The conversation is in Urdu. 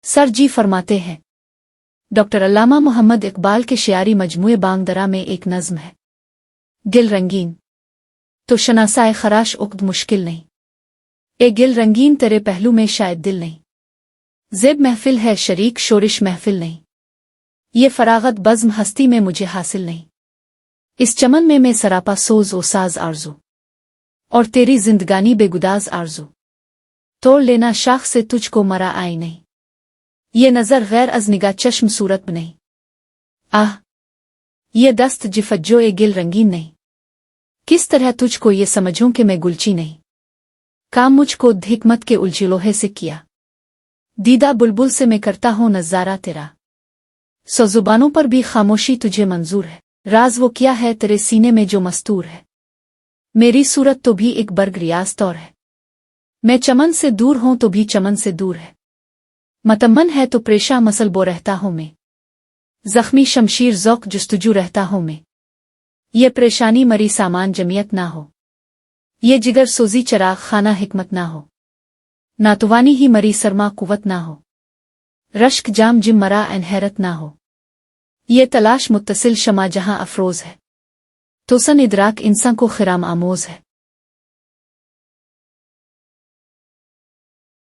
سر جی فرماتے ہیں ڈاکٹر علامہ محمد اقبال کے شعری مجموعے بانگ درا میں ایک نظم ہے، گل رنگین تو شناسائے خراش عقد مشکل نہیں، اے گل رنگین تیرے پہلو میں شاید دل نہیں، زیب محفل ہے شریک شورش محفل نہیں، یہ فراغت بزم ہستی میں مجھے حاصل نہیں، اس چمن میں سراپا سوز و ساز آرزو، اور تیری زندگانی بے گداز آرزو، توڑ لینا شاخ سے تجھ کو مرا آئی نہیں، یہ نظر غیر از نگاہ چشم صورت نہیں، آہ یہ دست جفجو اے گل رنگین نہیں، کس طرح تجھ کو یہ سمجھوں کہ میں گلچی نہیں، کام مجھ کو حکمت کے الجھے لوہے سے کیا، دیدہ بلبل سے میں کرتا ہوں نظارہ تیرا، سو زبانوں پر بھی خاموشی تجھے منظور ہے، راز وہ کیا ہے تیرے سینے میں جو مستور ہے، میری صورت تو بھی ایک برگ ریاض طور ہے، میں چمن سے دور ہوں تو بھی چمن سے دور ہے، متمن ہے تو پریشاں مسل بو رہتا ہوں میں، زخمی شمشیر ذوق جستجو رہتا ہوں میں، یہ پریشانی مری سامان جمعیت نہ ہو، یہ جگر سوزی چراغ خانہ حکمت نہ ہو، ناتوانی ہی مری سرما قوت نہ ہو، رشک جام جم مرا ان حیرت نہ ہو، یہ تلاش متصل شمع جہاں افروز ہے، تو سن ادراک انسان کو خرام آموز ہے۔